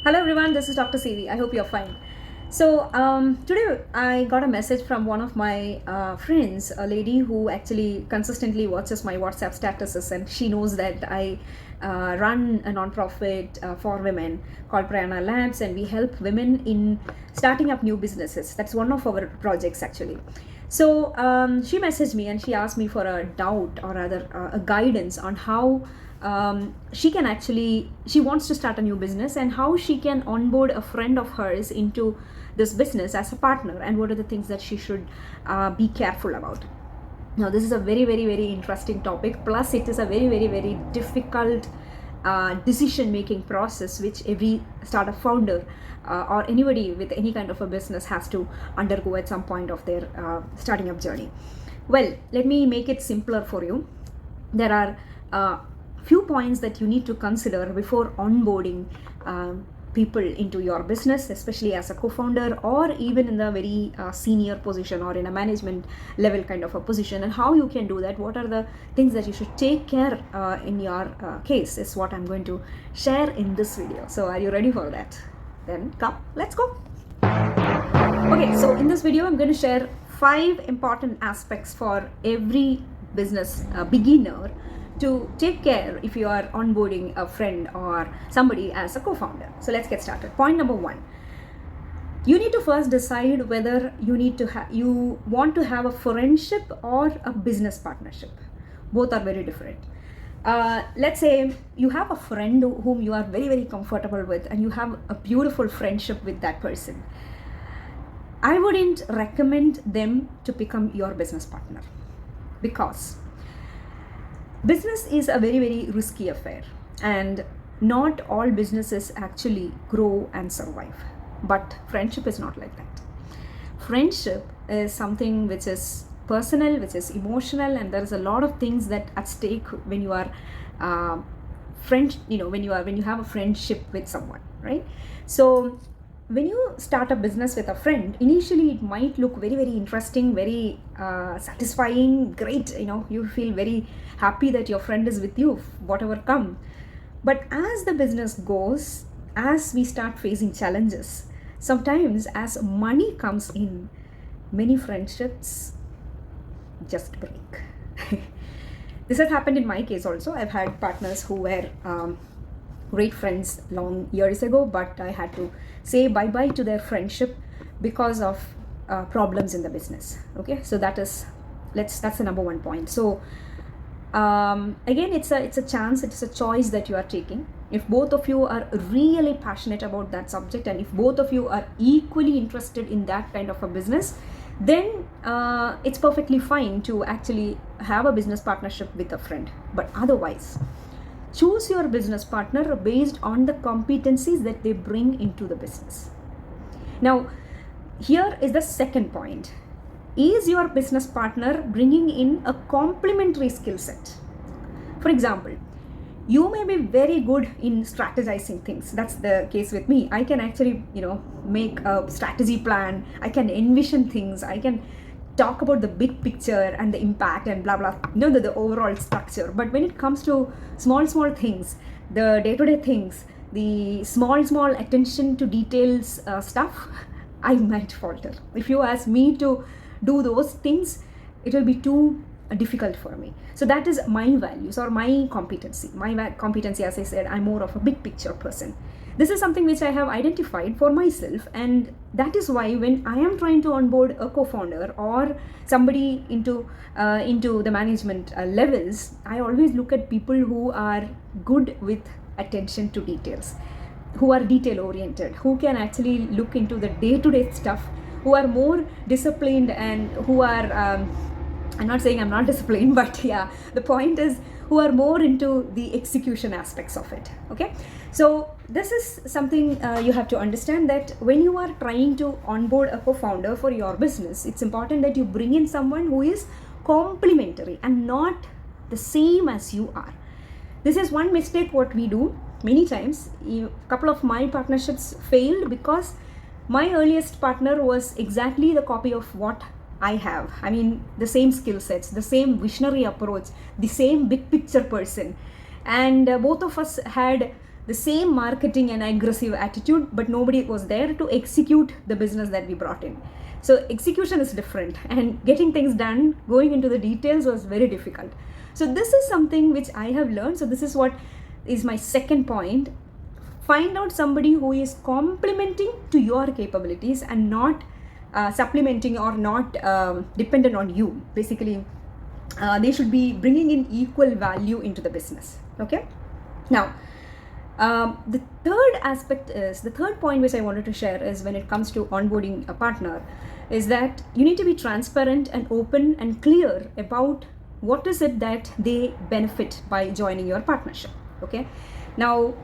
Hello everyone, this is dr.ceevee. I hope you're fine. So today I got a message from one of my friends, a lady who actually consistently watches my WhatsApp statuses, and she knows that I run a nonprofit for women called Prana Labs, and we help women in starting up new businesses. That's one of our projects actually. So she messaged me and she asked me for a doubt or rather a guidance on how she wants to start a new business and how she can onboard a friend of hers into this business as a partner, and what are the things that she should be careful about. Now this is a very very interesting topic, plus it is a very difficult decision making process which every startup founder or anybody with any kind of a business has to undergo at some point of their starting up journey. Well, let me make it simpler for you. There are few points that you need to consider before onboarding people into your business, especially as a co-founder or even in the very senior position or in a management level kind of a position, and how you can do that. What are the things that you should take care in your case is what I'm going to share in this video. So are you ready for that? Then come, let's go. Okay, so in this video I'm going to share 5 important aspects for every business beginner to take care if you are onboarding a friend or somebody as a co-founder. So let's get started. Point number 1. You need to first decide whether you want to have a friendship or a business partnership. Both are very different. Let's say you have a friend whom you are very comfortable with, and you have a beautiful friendship with that person. I wouldn't recommend them to become your business partner, because business is a very risky affair, and not all businesses actually grow and survive. But friendship is not like that. Friendship is something which is personal, which is emotional, and there's a lot of things that at stake when you are when you have a friendship with someone, right? So when you start a business with a friend, initially it might look very interesting, very satisfying, great. You feel very happy that your friend is with you, whatever come. But as the business goes, as we start facing challenges, sometimes as money comes in, many friendships just break. This has happened in my case also. I've had partners who were great friends long years ago, but I had to say bye-bye to their friendship because of problems in the business. Okay, so that's the number 1 point. So again, it's a chance, it's a choice that you are taking. If both of you are really passionate about that subject, and if both of you are equally interested in that kind of a business, then it's perfectly fine to actually have a business partnership with a friend. But otherwise, choose your business partner based on the competencies that they bring into the business. Now, here is the second point. Is your business partner bringing in a complementary skill set? For example, you may be very good in strategizing things. That's the case with me. I can actually, make a strategy plan. I can envision things. I can talk about the big picture and the impact and blah blah, the overall structure. But when it comes to small things, the day-to-day things, the small attention to details stuff, I might falter. If you ask me to do those things, it will be too difficult for me. So that is my values or my competency. My competency, as I said, I'm more of a big picture person. This is something which I have identified for myself, and that is why when I am trying to onboard a co-founder or somebody into the management levels, I always look at people who are good with attention to details, who are detail oriented, who can actually look into the day-to-day stuff, who are more disciplined, and who are I'm not saying I'm not disciplined, but yeah, the point is who are more into the execution aspects of it. Okay, so this is something you have to understand, that when you are trying to onboard a co-founder for your business, it's important that you bring in someone who is complementary and not the same as you are. This is one mistake what we do many times. A couple of my partnerships failed because my earliest partner was exactly the copy of what I have. I mean, the same skill sets, the same visionary approach, the same big picture person. And both of us had the same marketing and aggressive attitude, but nobody was there to execute the business that we brought in. So execution is different, and getting things done, going into the details, was very difficult. So this is something which I have learned. So this is what is my second point. Find out somebody who is complementing to your capabilities and not supplementing or not dependent on you. Basically, they should be bringing in equal value into the business. Okay. Now, the third point which I wanted to share is, when it comes to onboarding a partner, is that you need to be transparent and open and clear about what is it that they benefit by joining your partnership. Okay. Now,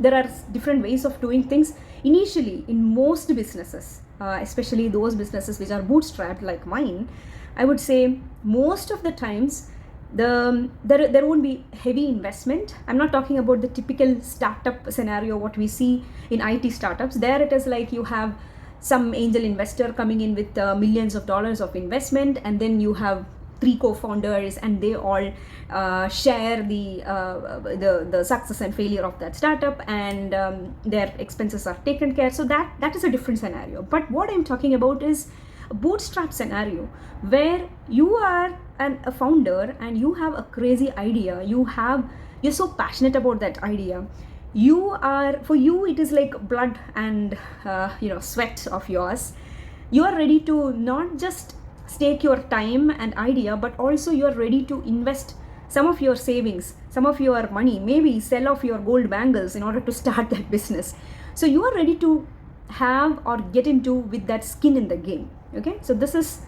there are different ways of doing things. Initially, in most businesses, especially those businesses which are bootstrapped like mine, I would say most of the times there won't be heavy investment. I'm not talking about the typical startup scenario what we see in IT startups. There it is like you have some angel investor coming in with millions of dollars of investment, and then you have 3 co-founders, and they all share the success and failure of that startup, and their expenses are taken care. So that is a different scenario. But what I'm talking about is a bootstrap scenario where you are a founder and you have a crazy idea. You're so passionate about that idea. For you it is like blood and sweat of yours. You are ready to not just stake your time and idea, but also you are ready to invest some of your savings, some of your money, maybe sell off your gold bangles in order to start that business. So you are ready to have or get into with that skin in the game. Okay, so this is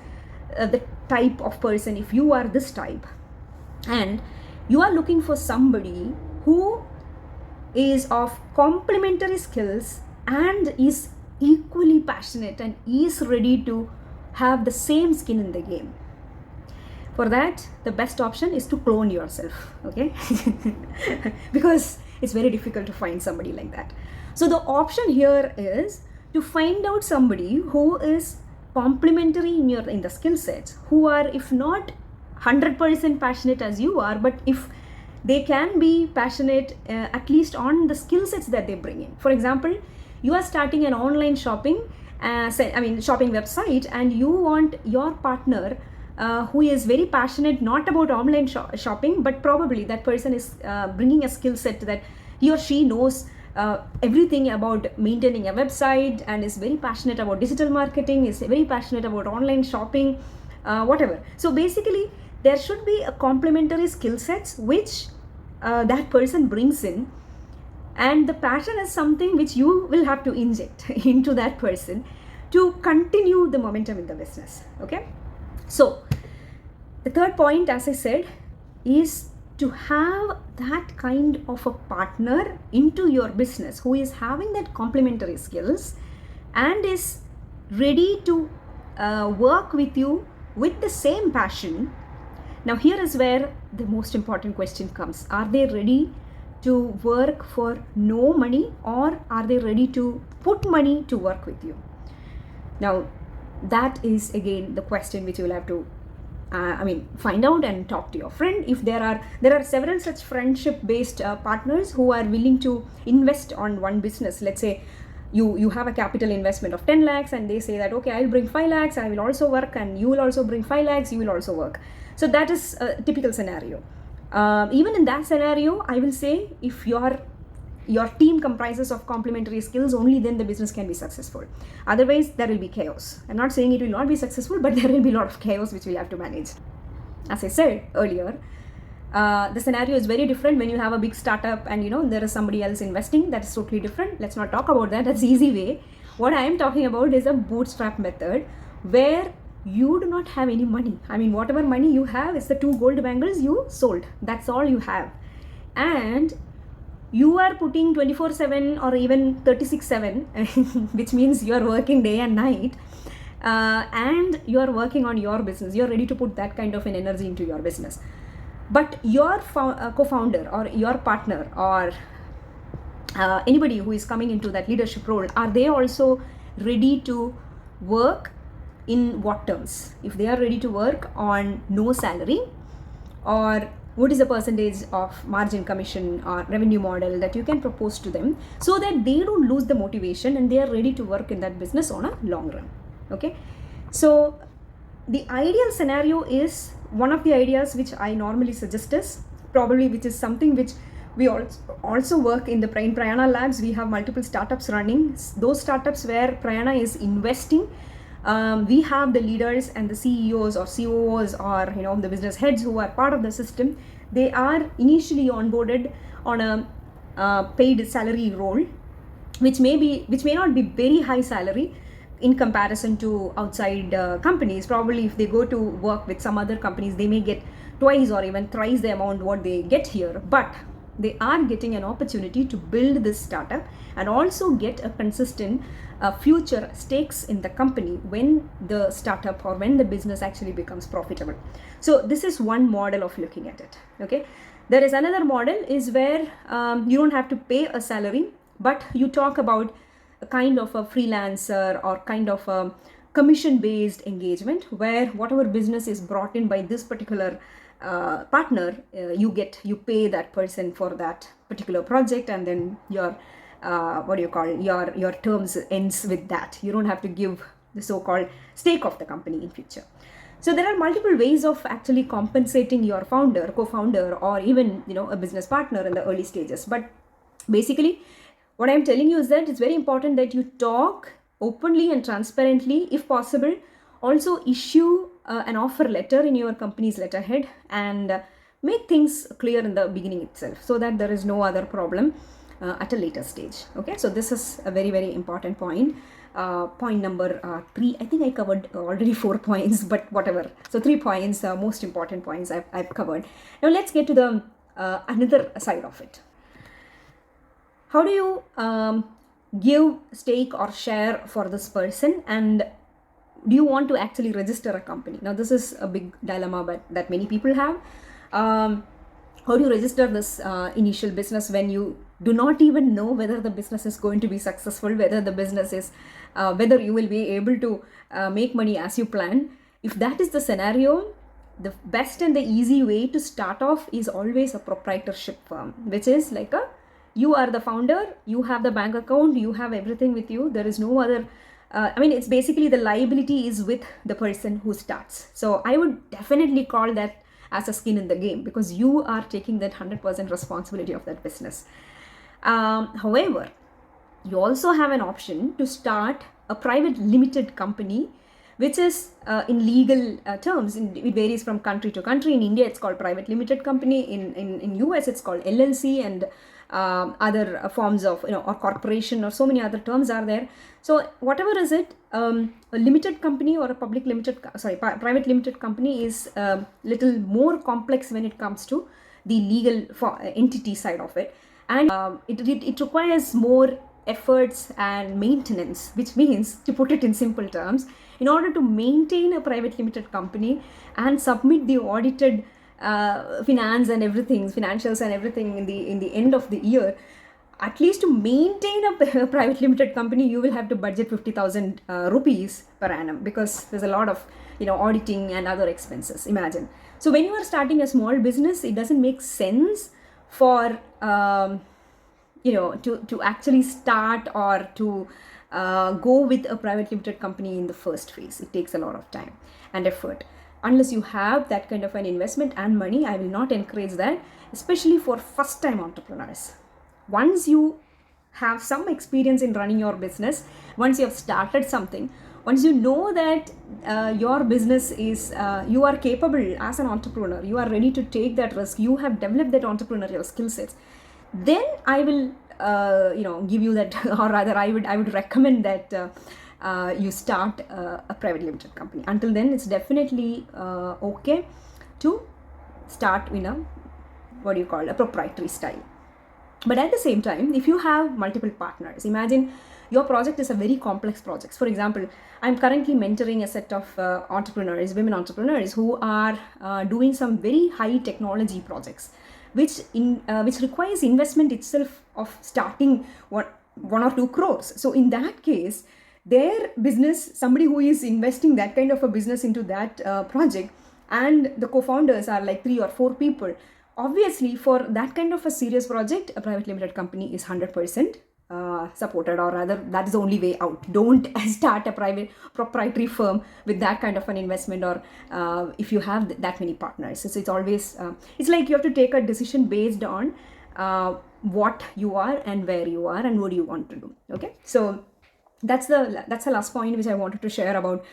the type of person. If you are this type and you are looking for somebody who is of complementary skills and is equally passionate and is ready to have the same skin in the game, for that the best option is to clone yourself. Okay. Because it's very difficult to find somebody like that. So the option here is to find out somebody who is complementary in the skill sets, who are, if not 100% passionate as you are, but if they can be passionate at least on the skill sets that they bring in. For example, you are starting an online shopping website, and you want your partner who is very passionate not about online shopping, but probably that person is bringing a skill set that he or she knows everything about maintaining a website, and is very passionate about digital marketing, is very passionate about online shopping, whatever. So basically there should be a complementary skill sets which that person brings in, and the passion is something which you will have to inject into that person to continue the momentum in the business. Okay, so the third point, as I said, is to have that kind of a partner into your business who is having that complementary skills and is ready to work with you with the same passion. Now here is where the most important question comes. Are they ready to work for no money, or are they ready to put money to work with you? Now that is again the question which you will have to find out and talk to your friend. If there are several such friendship based partners who are willing to invest on one business. Let's say you have a capital investment of 10 lakhs and they say that, okay, I'll bring 5 lakhs, I will also work, and you will also bring 5 lakhs, you will also work. So that is a typical scenario. Even in that scenario, I will say, if your team comprises of complementary skills, only then the business can be successful. Otherwise, there will be chaos. I'm not saying it will not be successful, but there will be a lot of chaos which we'll have to manage. As I said earlier, the scenario is very different when you have a big startup and there is somebody else investing. That is totally different. Let's not talk about that. That's the easy way. What I am talking about is a bootstrap method where you do not have any money. Whatever money you have is the 2 gold bangles you sold. That's all you have. And you are putting 24/7 or even 36/7, which means you are working day and night, and you are working on your business. You are ready to put that kind of an energy into your business. But your co-founder or your partner or anybody who is coming into that leadership role, are they also ready to work in what terms? If they are ready to work on no salary, or what is the percentage of margin commission or revenue model that you can propose to them, so that they don't lose the motivation and they are ready to work in that business on a long run. Okay, so the ideal scenario is one of the ideas which I normally suggest is probably, which is something which we also work in the Prayana labs. We have multiple startups running. Those startups where Prayana is investing, we have the leaders and the CEOs or COOs or the business heads who are part of the system. They are initially onboarded on a paid salary role, which may not be very high salary in comparison to outside companies. Probably if they go to work with some other companies, they may get twice or even thrice the amount what they get here, but they are getting an opportunity to build this startup and also get a consistent future stakes in the company when the startup or when the business actually becomes profitable. So this is one model of looking at it. Okay, there is another model is where you don't have to pay a salary, but you talk about a kind of a freelancer or kind of a commission based engagement, where whatever business is brought in by this particular partner, you pay that person for that particular project, and then your your terms ends with that. You don't have to give the so-called stake of the company in future. So there are multiple ways of actually compensating your founder, co-founder, or even a business partner in the early stages. But basically what I'm telling you is that it's very important that you talk openly and transparently, if possible. Also issue an offer letter in your company's letterhead and make things clear in the beginning itself, so that there is no other problem at a later stage. Okay, so this is a very, very important point. Point number 3, I think I covered already 4 points, but whatever. So 3 points, most important points I've covered. Now let's get to the another side of it. How do you give stake or share for this person, and do you want to actually register a company? Now this is a big dilemma that many people have. How do you register this initial business when you do not even know whether the business is going to be successful, whether the business is whether you will be able to make money as you plan? If that is the scenario, the best and the easy way to start off is always a proprietorship firm, which is like you are the founder, you have the bank account, you have everything with you. There is no other it's basically the liability is with the person who starts. So I would definitely call that as a skin in the game, because you are taking that 100% responsibility of that business. However, you also have an option to start a private limited company, which is in legal terms. It varies from country to country. In India, it's called private limited company. In US, it's called LLC, and other forms of or corporation, or so many other terms are there. So whatever is it, a limited company or a private limited company is a little more complex when it comes to the legal entity side of it, and it requires more efforts and maintenance, which means, to put it in simple terms, in order to maintain a private limited company and submit the audited financials and everything in the end of the year, at least to maintain a private limited company, you will have to budget 50,000 rupees per annum, because there's a lot of auditing and other expenses. Imagine. So when you are starting a small business, it doesn't make sense for to actually start or to go with a private limited company in the first phase. It takes a lot of time and effort. Unless you have that kind of an investment and money, I will not encourage that, especially for first time entrepreneurs. Once you have some experience in running your business, once you have started something, once you know that your business is, you are capable as an entrepreneur, you are ready to take that risk, you have developed that entrepreneurial skill sets, then I will give you that, or rather I would recommend that you start a private limited company. Until then, it's definitely okay to start in a a proprietary style. But at the same time, if you have multiple partners, imagine your project is a very complex project. For example, I'm currently mentoring a set of entrepreneurs, women entrepreneurs, who are doing some very high technology projects, which requires investment itself of starting 1 or 2 crores. So in that case, their business, somebody who is investing that kind of a business into that project, and the co-founders are like 3 or 4 people, Obviously, for that kind of a serious project, a private limited company is 100% supported, or rather, that is the only way out. Don't start a private proprietary firm with that kind of an investment, or if you have that many partners. So it's always, it's like you have to take a decision based on what you are and where you are and what do you want to do. Okay, so that's the last point which I wanted to share about.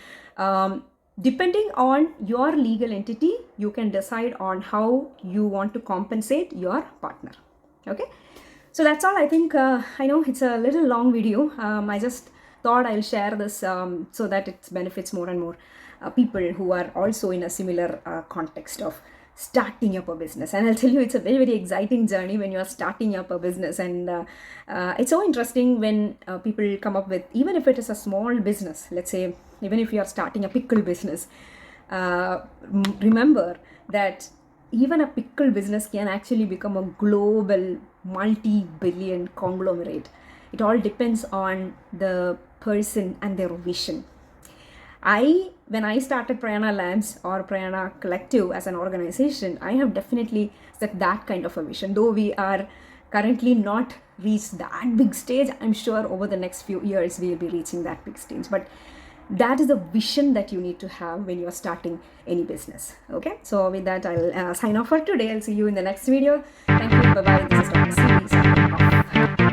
Depending on your legal entity, you can decide on how you want to compensate your partner. Okay, so that's all. I think I know it's a little long video. I just thought I'll share this so that it benefits more and more people who are also in a similar context of starting up a business. And I'll tell you, it's a very, very exciting journey when you are starting up a business. And it's so interesting when people come up with, even if it is a small business, let's say, even if you are starting a pickle business, remember that even a pickle business can actually become a global multi-billion conglomerate. It all depends on the person and their vision. When I started Prayana Labs or Prayana Collective as an organization, I have definitely set that kind of a vision. Though we are currently not reached that big stage, I'm sure over the next few years we'll be reaching that big stage. But that is the vision that you need to have when you are starting any business. Okay, so with that, I'll sign off for today. I'll see you in the next video. Thank you. Bye bye. This is Dr. CeevEee signing off.